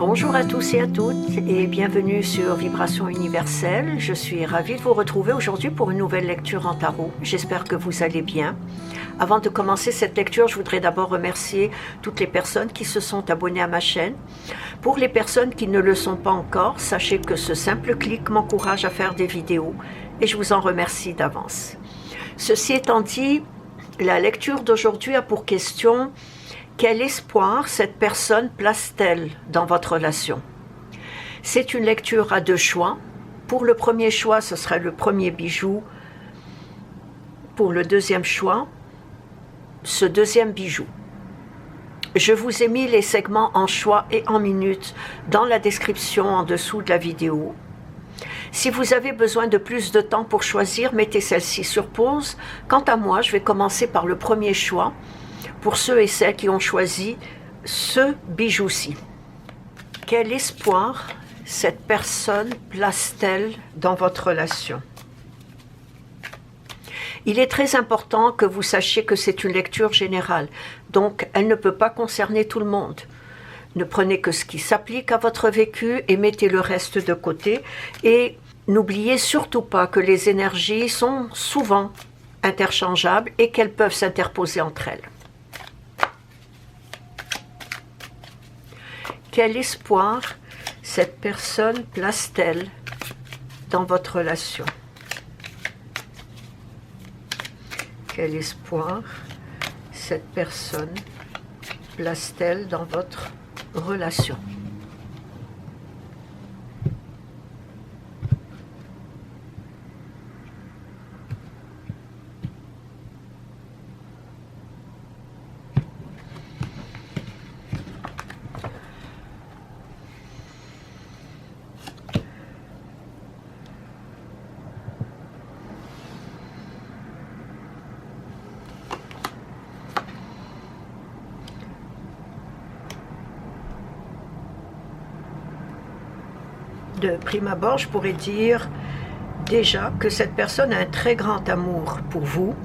Bonjour à tous et à toutes et bienvenue sur Vibration Universelle. Je suis ravie de vous retrouver aujourd'hui pour une nouvelle lecture en tarot. J'espère que vous allez bien. Avant de commencer cette lecture, je voudrais d'abord remercier toutes les personnes qui se sont abonnées à ma chaîne. Pour les personnes qui ne le sont pas encore, sachez que ce simple clic m'encourage à faire des vidéos et je vous en remercie d'avance. Ceci étant dit, la lecture d'aujourd'hui a pour question: quel espoir cette personne place-t-elle dans votre relation? C'est une lecture à deux choix. Pour le premier choix, ce serait le premier bijou. Pour le deuxième choix, ce deuxième bijou. Je vous ai mis les segments en choix et en minutes dans la description en dessous de la vidéo. Si vous avez besoin de plus de temps pour choisir, mettez celle-ci sur pause. Quant à moi, je vais commencer par le premier choix, pour ceux et celles qui ont choisi ce bijou-ci. Quel espoir cette personne place-t-elle dans votre relation? Il est très important que vous sachiez que c'est une lecture générale, donc elle ne peut pas concerner tout le monde. Ne prenez que ce qui s'applique à votre vécu et mettez le reste de côté. Et n'oubliez surtout pas que les énergies sont souvent interchangeables et qu'elles peuvent s'interposer entre elles. Quel espoir cette personne place-t-elle dans votre relation? Quel espoir cette personne place-t-elle dans votre relation? De prime abord, je pourrais dire déjà que cette personne a un très grand amour pour vous.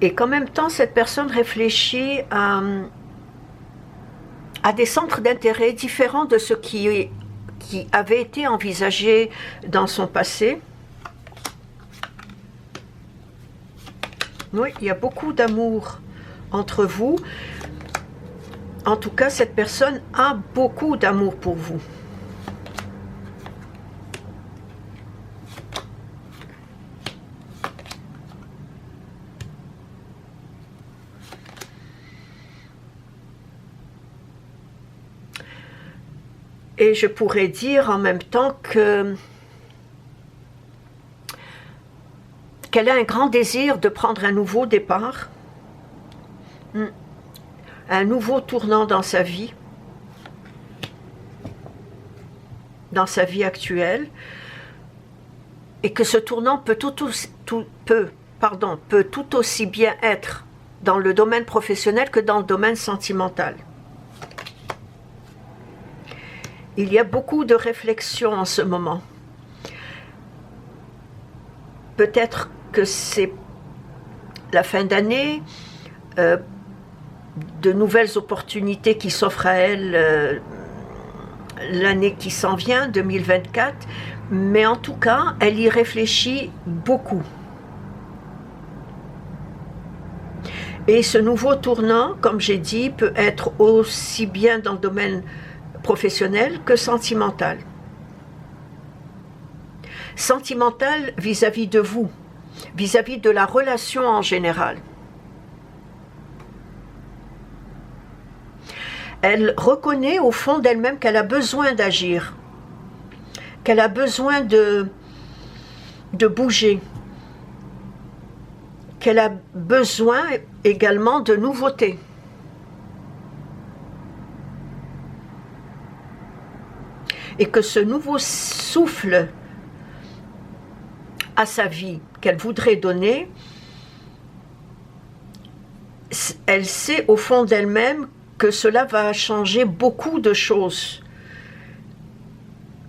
Et qu'en même temps, cette personne réfléchit à des centres d'intérêt différents de ce qui avait été envisagé dans son passé. Oui, il y a beaucoup d'amour entre vous. En tout cas, cette personne a beaucoup d'amour pour vous. Et je pourrais dire en même temps qu'elle a un grand désir de prendre un nouveau départ, un nouveau tournant dans sa vie actuelle, et que ce tournant peut tout aussi bien être dans le domaine professionnel que dans le domaine sentimental. Il y a beaucoup de réflexions en ce moment. Peut-être que c'est la fin d'année, de nouvelles opportunités qui s'offrent à elle l'année qui s'en vient, 2024, mais en tout cas, elle y réfléchit beaucoup. Et ce nouveau tournant, comme j'ai dit, peut être aussi bien dans le domaine professionnel que sentimental. Sentimental vis-à-vis de vous, vis-à-vis de la relation en général. Elle reconnaît au fond d'elle-même qu'elle a besoin d'agir, qu'elle a besoin de bouger, qu'elle a besoin également de nouveautés. Et que ce nouveau souffle à sa vie qu'elle voudrait donner elle sait au fond d'elle-même que cela va changer beaucoup de choses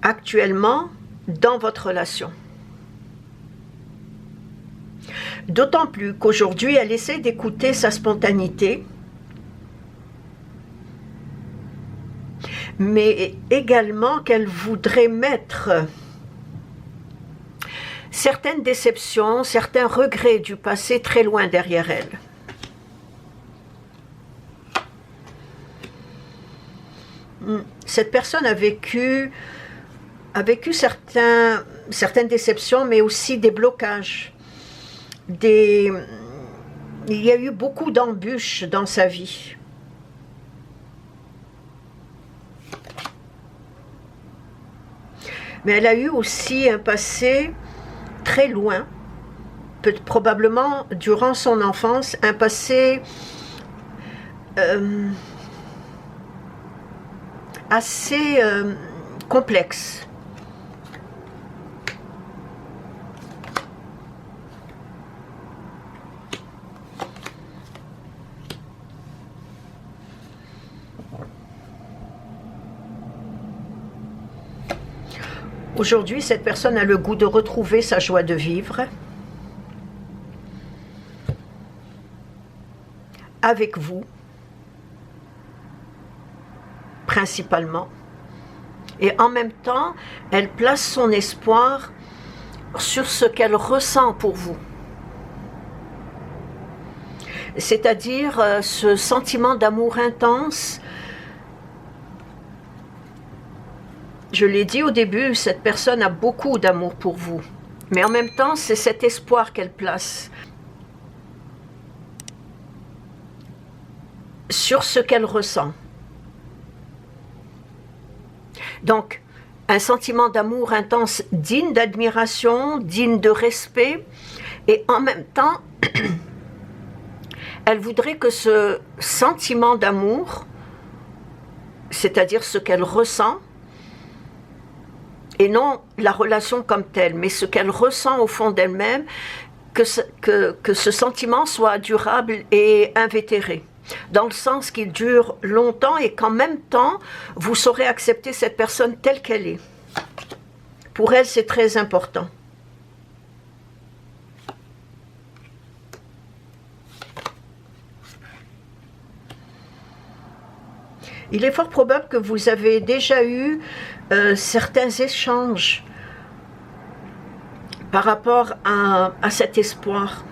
actuellement dans votre relation. D'autant plus qu'aujourd'hui, elle essaie d'écouter sa spontanéité, mais également qu'elle voudrait mettre certaines déceptions, certains regrets du passé très loin derrière elle. Cette personne a vécu certaines déceptions, mais aussi des blocages. Il y a eu beaucoup d'embûches dans sa vie. Mais elle a eu aussi un passé très loin, probablement durant son enfance, un passé assez complexe. Aujourd'hui, cette personne a le goût de retrouver sa joie de vivre avec vous, principalement. Et en même temps, elle place son espoir sur ce qu'elle ressent pour vous. C'est-à-dire ce sentiment d'amour intense. Je l'ai dit au début, cette personne a beaucoup d'amour pour vous. Mais en même temps, c'est cet espoir qu'elle place sur ce qu'elle ressent. Donc, un sentiment d'amour intense digne d'admiration, digne de respect, et en même temps, elle voudrait que ce sentiment d'amour, c'est-à-dire ce qu'elle ressent, et non la relation comme telle, mais ce qu'elle ressent au fond d'elle-même, que ce sentiment soit durable et invétéré, dans le sens qu'il dure longtemps et qu'en même temps, vous saurez accepter cette personne telle qu'elle est. Pour elle, c'est très important. Il est fort probable que vous avez déjà eu certains échanges par rapport à cet espoir.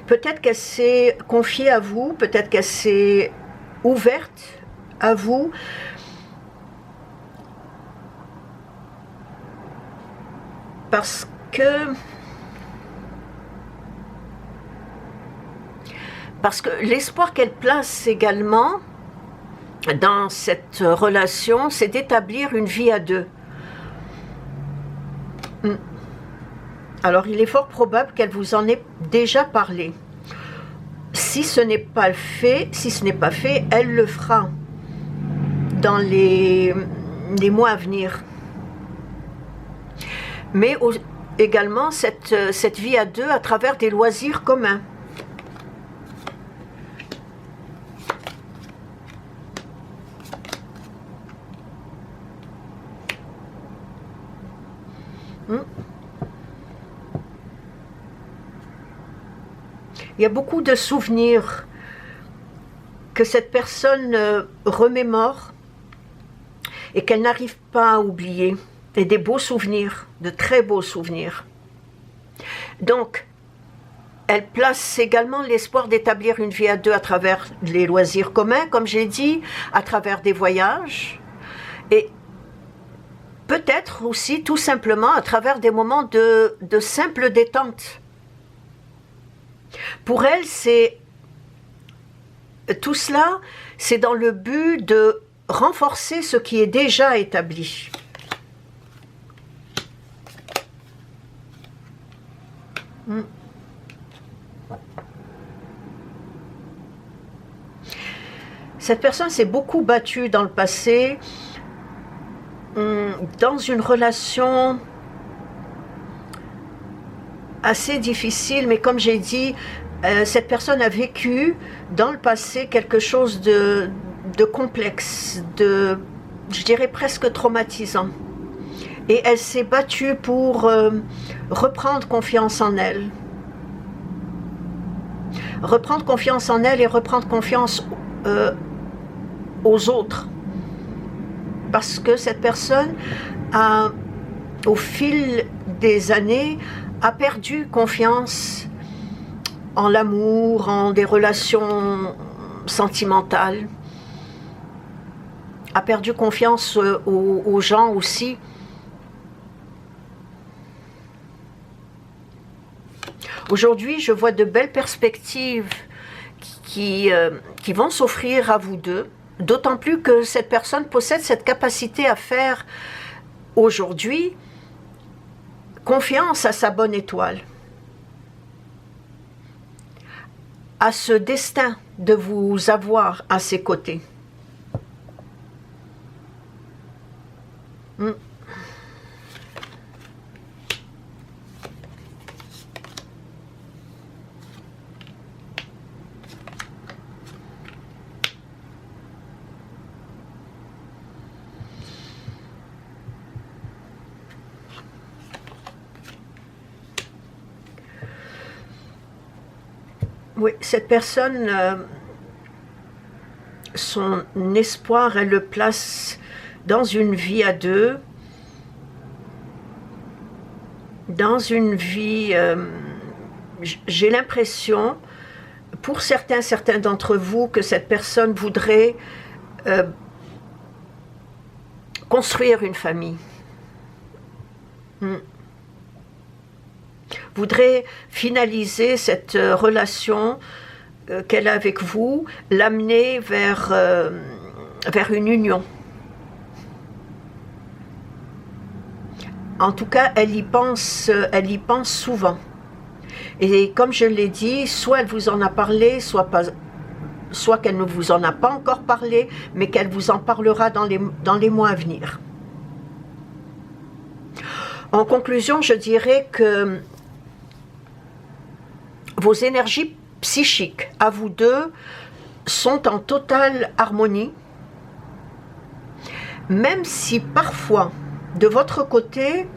Peut-être qu'elle s'est confiée à vous, peut-être qu'elle s'est ouverte à vous. Parce que l'espoir qu'elle place également dans cette relation, c'est d'établir une vie à deux. Alors, il est fort probable qu'elle vous en ait déjà parlé. Si ce n'est pas fait, elle le fera dans les mois à venir. Mais également cette vie à deux à travers des loisirs communs. Il y a beaucoup de souvenirs que cette personne remémore et qu'elle n'arrive pas à oublier. Et des beaux souvenirs, de très beaux souvenirs. Donc, elle place également l'espoir d'établir une vie à deux à travers les loisirs communs, comme j'ai dit, à travers des voyages, et peut-être aussi tout simplement à travers des moments de simple détente. Pour elle, tout cela, c'est dans le but de renforcer ce qui est déjà établi. Cette personne s'est beaucoup battue dans le passé dans une relation assez difficile, mais comme j'ai dit, cette personne a vécu dans le passé quelque chose de complexe, je dirais presque traumatisant. Et elle s'est battue pour reprendre confiance en elle. Reprendre confiance en elle et reprendre confiance aux autres. Parce que cette personne, au fil des années, a perdu confiance en l'amour, en des relations sentimentales, a perdu confiance aux gens aussi. Aujourd'hui, je vois de belles perspectives qui vont s'offrir à vous deux, d'autant plus que cette personne possède cette capacité à faire aujourd'hui confiance à sa bonne étoile, à ce destin de vous avoir à ses côtés. Oui, cette personne, son espoir, elle le place dans une vie à deux, dans une vie, j'ai l'impression, pour certains d'entre vous, que cette personne voudrait construire une famille. Voudrait finaliser cette relation qu'elle a avec vous, l'amener vers une union. En tout cas, elle y pense souvent. Et comme je l'ai dit, soit elle vous en a parlé, soit qu'elle ne vous en a pas encore parlé, mais qu'elle vous en parlera dans les mois à venir. En conclusion, je dirais que vos énergies psychiques, à vous deux, sont en totale harmonie, même si parfois, de votre côté,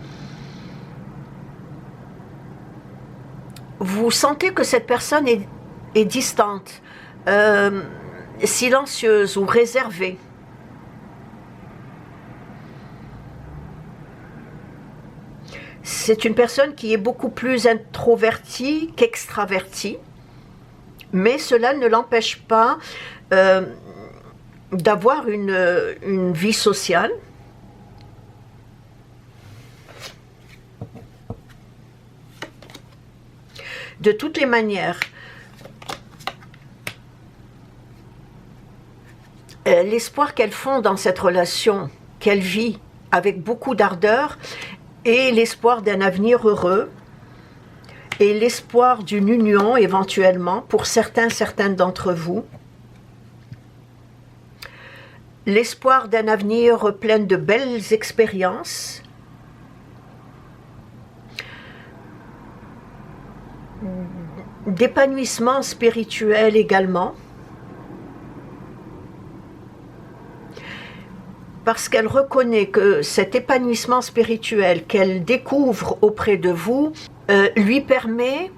vous sentez que cette personne est distante, silencieuse ou réservée. C'est une personne qui est beaucoup plus introvertie qu'extravertie, mais cela ne l'empêche pas d'avoir une vie sociale. De toutes les manières, l'espoir qu'elle fonde dans cette relation, qu'elle vit avec beaucoup d'ardeur, et l'espoir d'un avenir heureux, et l'espoir d'une union éventuellement pour certaines d'entre vous, l'espoir d'un avenir plein de belles expériences, d'épanouissement spirituel également, parce qu'elle reconnaît que cet épanouissement spirituel qu'elle découvre auprès de vous lui permet,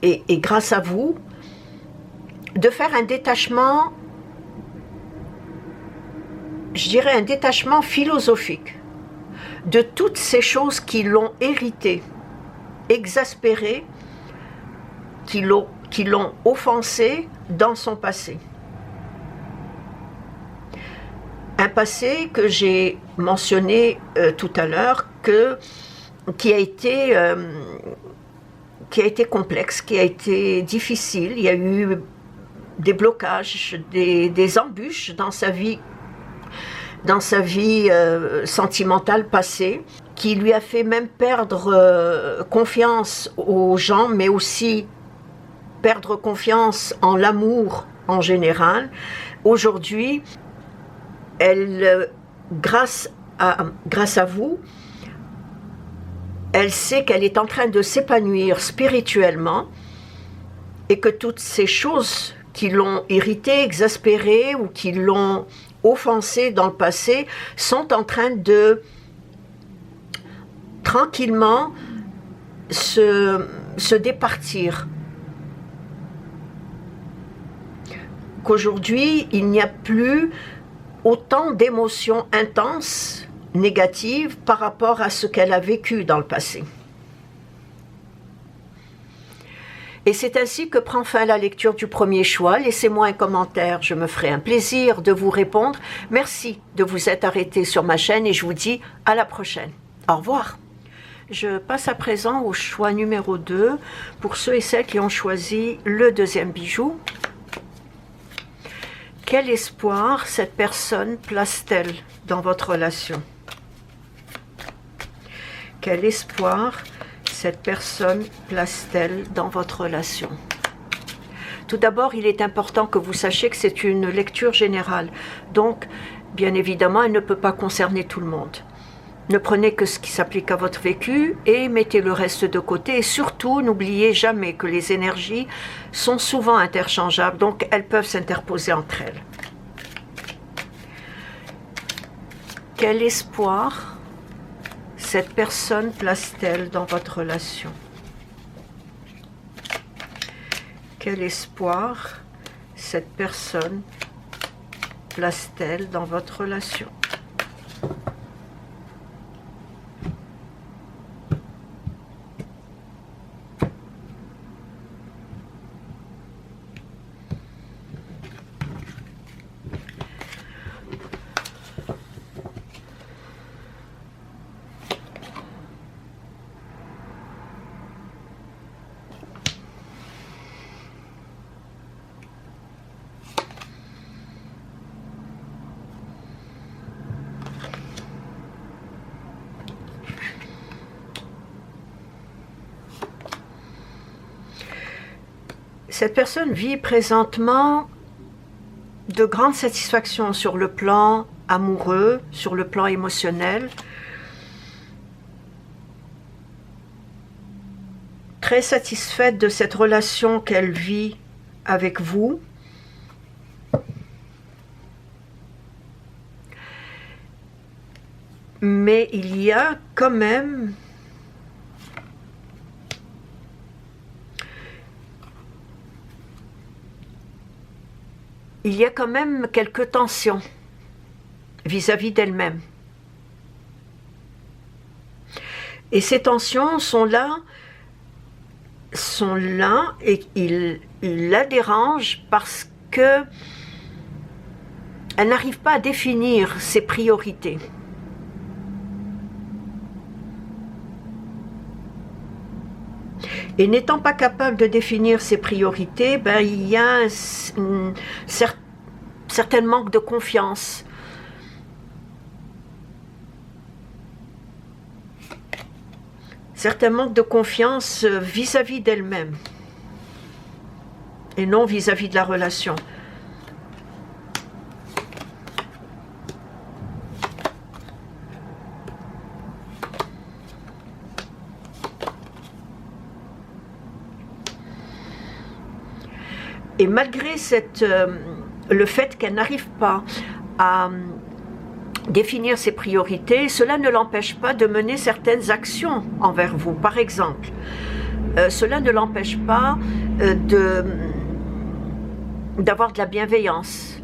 et grâce à vous, de faire un détachement, je dirais un détachement philosophique, de toutes ces choses qui l'ont hérité, exaspéré, qui l'ont offensé dans son passé. Un passé que j'ai mentionné tout à l'heure, qui a été complexe, qui a été difficile. Il y a eu des blocages, des embûches dans sa vie sentimentale passée, qui lui a fait même perdre confiance aux gens, mais aussi perdre confiance en l'amour en général. Aujourd'hui, elle, grâce à vous, Elle sait qu'elle est en train de s'épanouir spirituellement et que toutes ces choses qui l'ont irritée, exaspérée ou qui l'ont offensée dans le passé sont en train de tranquillement se départir. Qu'aujourd'hui, il n'y a plus autant d'émotions intenses, négatives, par rapport à ce qu'elle a vécu dans le passé. Et c'est ainsi que prend fin la lecture du premier choix. Laissez-moi un commentaire, je me ferai un plaisir de vous répondre. Merci de vous être arrêté sur ma chaîne et je vous dis à la prochaine. Au revoir. Je passe à présent au choix numéro 2 pour ceux et celles qui ont choisi le deuxième bijou. Quel espoir cette personne place-t-elle dans votre relation? Quel espoir cette personne place-t-elle dans votre relation? Tout d'abord, il est important que vous sachiez que c'est une lecture générale. Donc, bien évidemment, elle ne peut pas concerner tout le monde. Ne prenez que ce qui s'applique à votre vécu et mettez le reste de côté. Et surtout, n'oubliez jamais que les énergies sont souvent interchangeables, donc elles peuvent s'interposer entre elles. Quel espoir cette personne place-t-elle dans votre relation? Quel espoir cette personne place-t-elle dans votre relation? Cette personne vit présentement de grandes satisfactions sur le plan amoureux, sur le plan émotionnel. Très satisfaite de cette relation qu'elle vit avec vous. Mais il y a quand même quelques tensions vis-à-vis d'elle-même. Et ces tensions sont là et il la dérange parce que elle n'arrive pas à définir ses priorités. Et n'étant pas capable de définir ses priorités, il y a un certain manque de confiance. Certain manque de confiance vis-à-vis d'elle-même. Et non vis-à-vis de la relation. Et malgré le fait qu'elle n'arrive pas à définir ses priorités, cela ne l'empêche pas de mener certaines actions envers vous. Par exemple, cela ne l'empêche pas d'avoir de la bienveillance,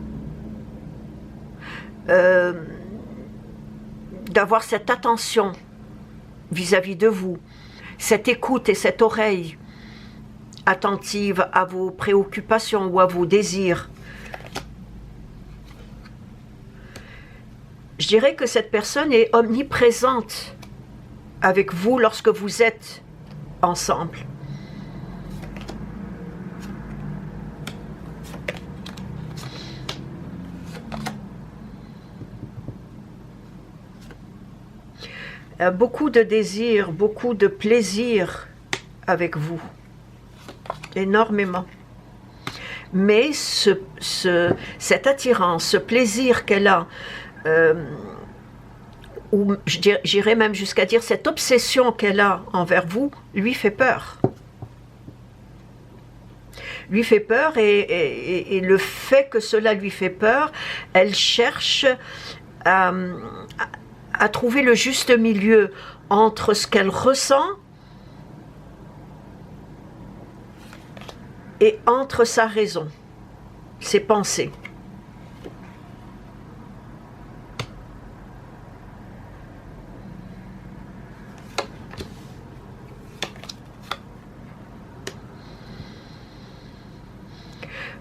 d'avoir cette attention vis-à-vis de vous, cette écoute et cette oreille attentive à vos préoccupations ou à vos désirs. Je dirais que cette personne est omniprésente avec vous lorsque vous êtes ensemble. Beaucoup de désirs, beaucoup de plaisir avec vous. Énormément. Mais cette attirance, ce plaisir qu'elle a ou j'irais même jusqu'à dire cette obsession qu'elle a envers vous, lui fait peur. Lui fait peur et le fait que cela lui fait peur, elle cherche à trouver le juste milieu entre ce qu'elle ressent et entre sa raison, ses pensées.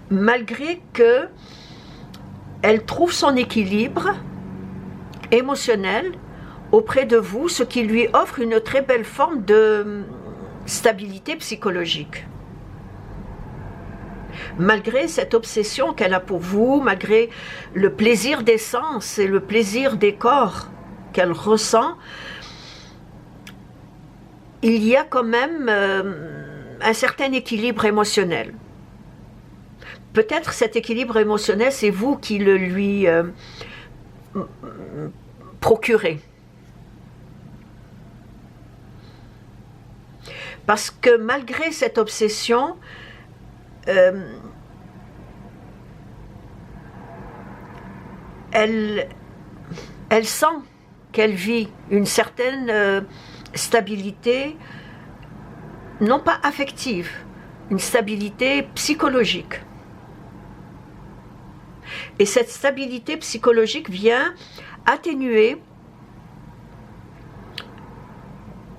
Malgré que elle trouve son équilibre émotionnel auprès de vous, ce qui lui offre une très belle forme de stabilité psychologique. Malgré cette obsession qu'elle a pour vous, malgré le plaisir des sens et le plaisir des corps qu'elle ressent, il y a quand même un certain équilibre émotionnel. Peut-être cet équilibre émotionnel, c'est vous qui le lui procurez. Parce que malgré cette obsession, elle sent qu'elle vit une certaine stabilité, non pas affective, une stabilité psychologique. Et cette stabilité psychologique vient atténuer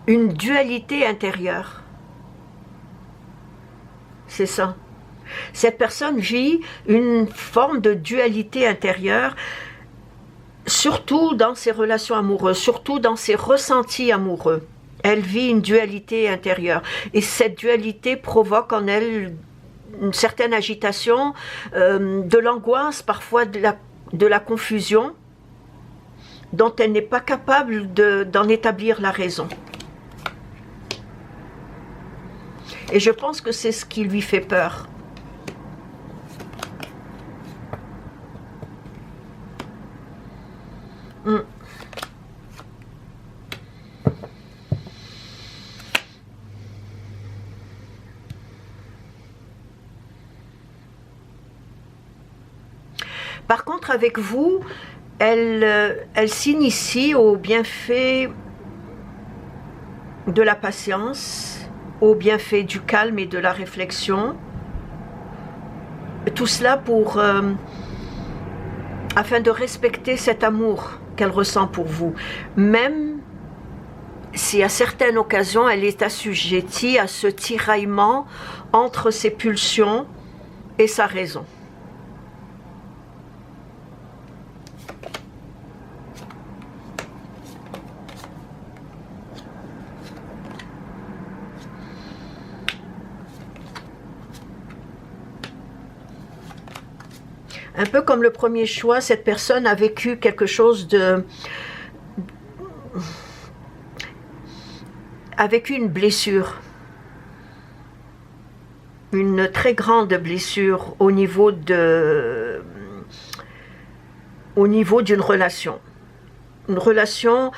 une dualité intérieure. C'est ça. Cette personne vit une forme de dualité intérieure, surtout dans ses relations amoureuses, surtout dans ses ressentis amoureux. Elle vit une dualité intérieure. Et cette dualité provoque en elle une certaine agitation, de l'angoisse, parfois de la confusion, dont elle n'est pas capable d'en établir la raison. Et je pense que c'est ce qui lui fait peur. Par contre, avec vous, elle s'initie au bienfait de la patience, au bienfait du calme et de la réflexion. Tout cela afin de respecter cet amour qu'elle ressent pour vous. Même si à certaines occasions, elle est assujettie à ce tiraillement entre ses pulsions et sa raison. Un peu comme le premier choix, cette personne a vécu quelque chose a vécu une blessure. Une très grande blessure au niveau d'une relation. Une relation,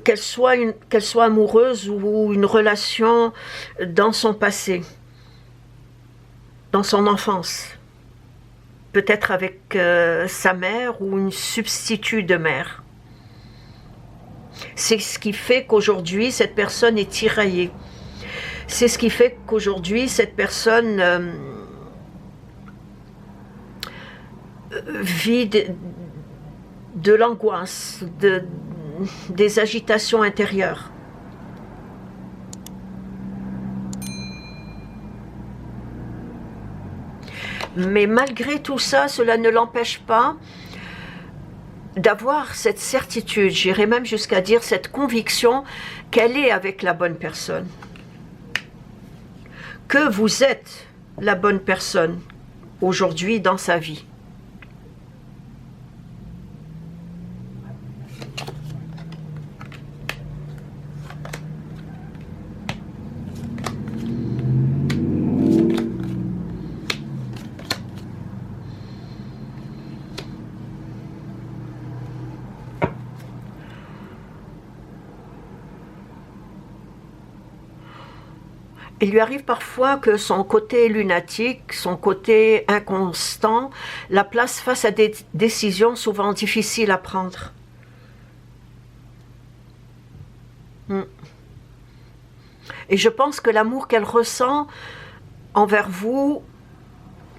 qu'elle soit amoureuse ou une relation dans son passé, dans son enfance. Peut-être avec sa mère ou une substitut de mère. C'est ce qui fait qu'aujourd'hui, cette personne est tiraillée. C'est ce qui fait qu'aujourd'hui, cette personne vit de l'angoisse, des agitations intérieures. Mais malgré tout ça, cela ne l'empêche pas d'avoir cette certitude, j'irais même jusqu'à dire cette conviction qu'elle est avec la bonne personne. Que vous êtes la bonne personne aujourd'hui dans sa vie. Il lui arrive parfois que son côté lunatique, son côté inconstant, la place face à des décisions souvent difficiles à prendre. Et je pense que l'amour qu'elle ressent envers vous,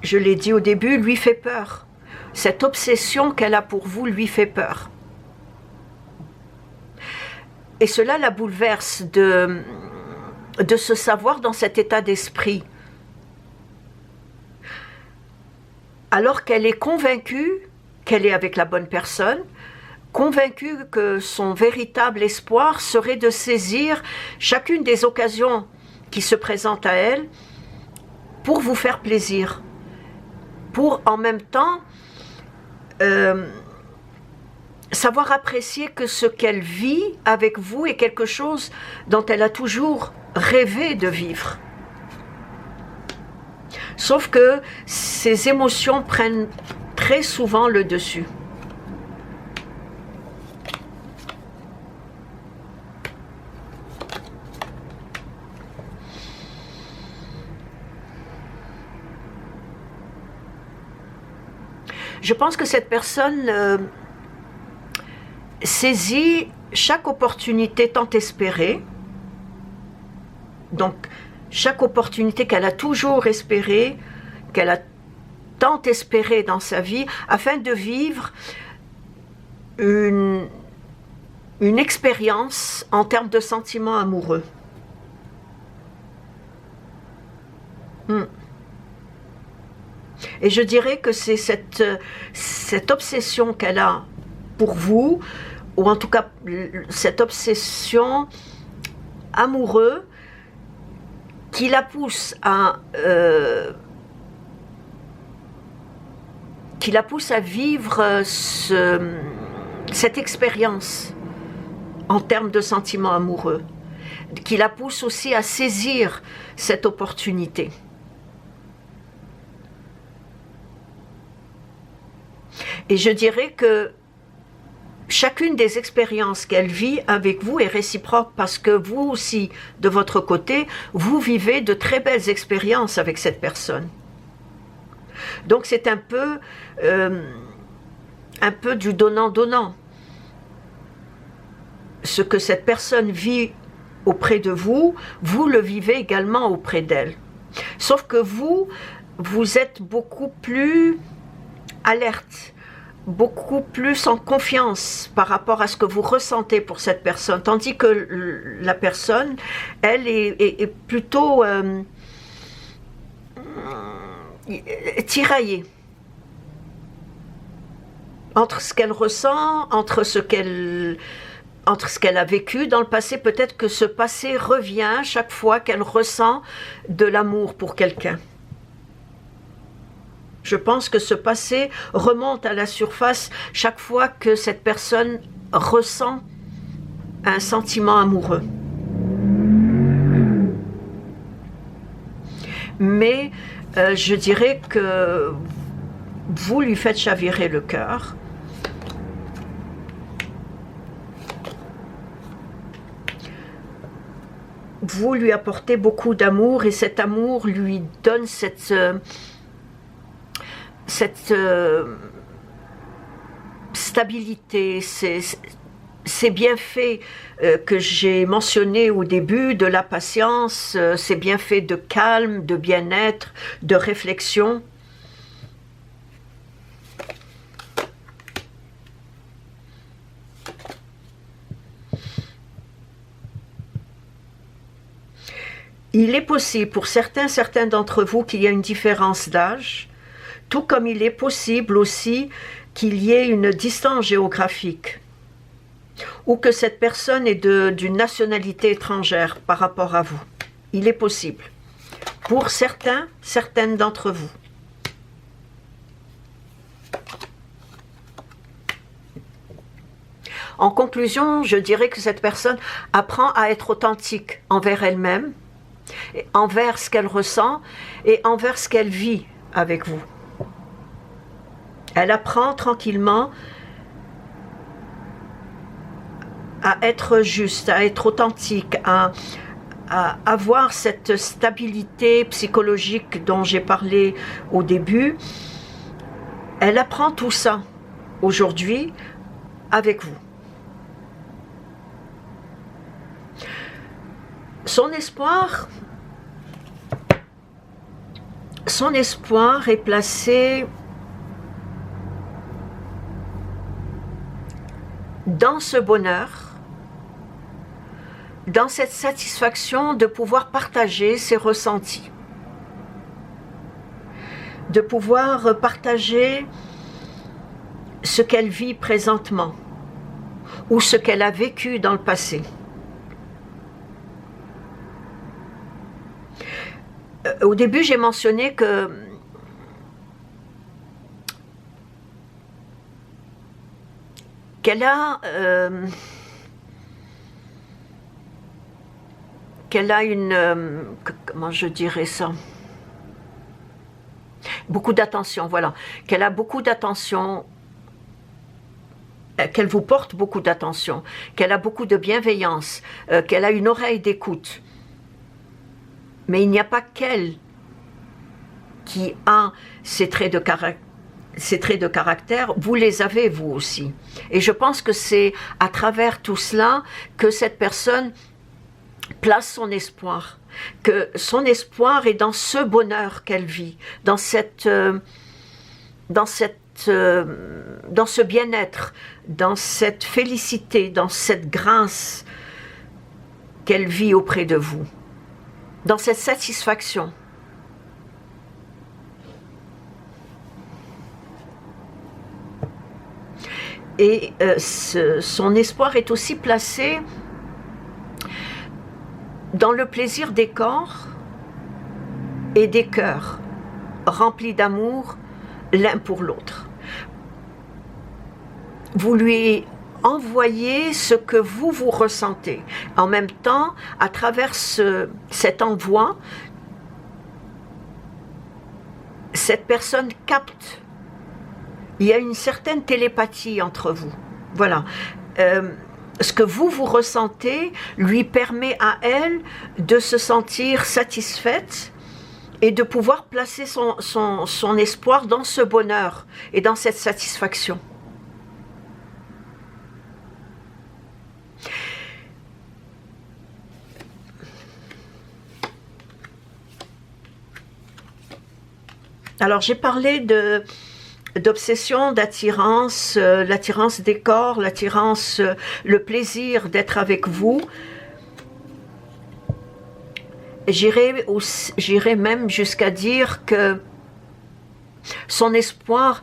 je l'ai dit au début, lui fait peur. Cette obsession qu'elle a pour vous lui fait peur. Et cela la bouleverse de se savoir dans cet état d'esprit. Alors qu'elle est convaincue qu'elle est avec la bonne personne, convaincue que son véritable espoir serait de saisir chacune des occasions qui se présentent à elle pour vous faire plaisir, pour en même temps savoir apprécier que ce qu'elle vit avec vous est quelque chose dont elle a toujours rêvé de vivre. Sauf que ces émotions prennent très souvent le dessus. Je pense que cette personne saisit chaque opportunité tant espérée, donc chaque opportunité qu'elle a toujours espérée, qu'elle a tant espérée dans sa vie, afin de vivre une expérience en termes de sentiments amoureux. Et je dirais que c'est cette obsession qu'elle a pour vous, ou en tout cas cette obsession amoureuse qui la pousse à vivre cette expérience en termes de sentiments amoureux, qui la pousse aussi à saisir cette opportunité. Et je dirais que chacune des expériences qu'elle vit avec vous est réciproque parce que vous aussi, de votre côté, vous vivez de très belles expériences avec cette personne. Donc c'est un peu du donnant-donnant. Ce que cette personne vit auprès de vous, vous le vivez également auprès d'elle. Sauf que vous êtes beaucoup plus alerte, beaucoup plus en confiance par rapport à ce que vous ressentez pour cette personne, tandis que la personne, elle, est plutôt tiraillée entre ce qu'elle ressent, entre ce qu'elle a vécu dans le passé. Peut-être que ce passé revient chaque fois qu'elle ressent de l'amour pour quelqu'un. Je pense que ce passé remonte à la surface chaque fois que cette personne ressent un sentiment amoureux. Mais je dirais que vous lui faites chavirer le cœur. Vous lui apportez beaucoup d'amour et cet amour lui donne cette stabilité, ces bienfaits que j'ai mentionnés au début, de la patience, ces bienfaits de calme, de bien-être, de réflexion. Il est possible pour certains d'entre vous qu'il y ait une différence d'âge, tout comme il est possible aussi qu'il y ait une distance géographique, ou que cette personne est d'une nationalité étrangère par rapport à vous. Il est possible, pour certaines d'entre vous. En conclusion, je dirais que cette personne apprend à être authentique envers elle-même, envers ce qu'elle ressent et envers ce qu'elle vit avec vous. Elle apprend tranquillement à être juste, à être authentique, à à avoir cette stabilité psychologique dont j'ai parlé au début, elle apprend tout ça aujourd'hui avec vous. Son espoir est placé dans ce bonheur, dans cette satisfaction de pouvoir partager ses ressentis, de pouvoir partager ce qu'elle vit présentement ou ce qu'elle a vécu dans le passé. Au début, j'ai mentionné qu'elle a une comment je dirais ça, beaucoup d'attention, voilà, qu'elle a beaucoup d'attention, qu'elle vous porte beaucoup d'attention, qu'elle a beaucoup de bienveillance, qu'elle a une oreille d'écoute. Mais il n'y a pas qu'elle qui a ces traits de caractère, vous les avez vous aussi. Et je pense que c'est à travers tout cela que cette personne place son espoir, que son espoir est dans ce bonheur qu'elle vit, dans ce bien-être, dans cette félicité, dans cette grâce qu'elle vit auprès de vous, dans cette satisfaction. Et son espoir est aussi placé dans le plaisir des corps et des cœurs, remplis d'amour l'un pour l'autre. Vous lui envoyez ce que vous ressentez. En même temps, à travers cet envoi, cette personne capte. Il y a une certaine télépathie entre vous. Voilà. Ce que vous ressentez lui permet à elle de se sentir satisfaite et de pouvoir placer son espoir dans ce bonheur et dans cette satisfaction. Alors j'ai parlé d'obsession, d'attirance, l'attirance des corps, l'attirance, le plaisir d'être avec vous. J'irai même jusqu'à dire que son espoir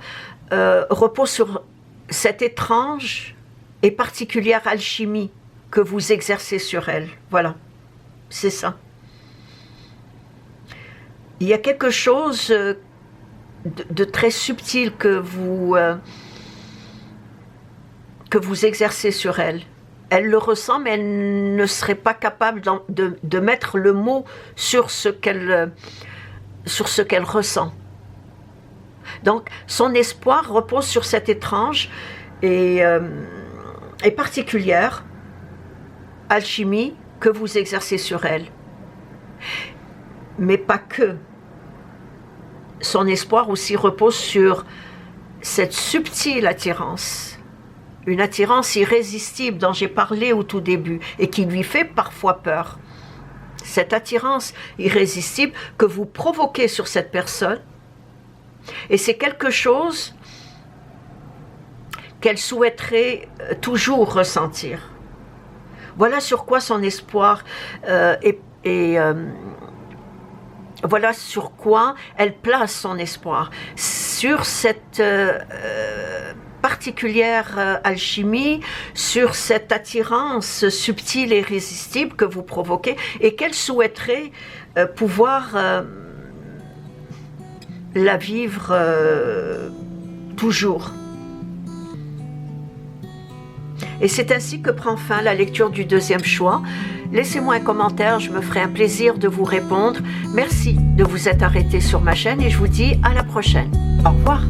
repose sur cette étrange et particulière alchimie que vous exercez sur elle. Voilà, c'est ça. Il y a quelque chose de très subtil que vous exercez sur elle. Elle le ressent, mais elle ne serait pas capable de mettre le mot sur ce qu'elle ressent. Donc, son espoir repose sur cette étrange et particulière alchimie que vous exercez sur elle. Mais pas que. Son espoir aussi repose sur cette subtile attirance, une attirance irrésistible dont j'ai parlé au tout début et qui lui fait parfois peur. Cette attirance irrésistible que vous provoquez sur cette personne, et c'est quelque chose qu'elle souhaiterait toujours ressentir. Voilà sur quoi son espoir voilà sur quoi elle place son espoir, sur cette particulière alchimie, sur cette attirance subtile et irrésistible que vous provoquez et qu'elle souhaiterait pouvoir la vivre toujours. Et c'est ainsi que prend fin la lecture du deuxième choix. Laissez-moi un commentaire, je me ferai un plaisir de vous répondre. Merci de vous être arrêté sur ma chaîne et je vous dis à la prochaine. Au revoir.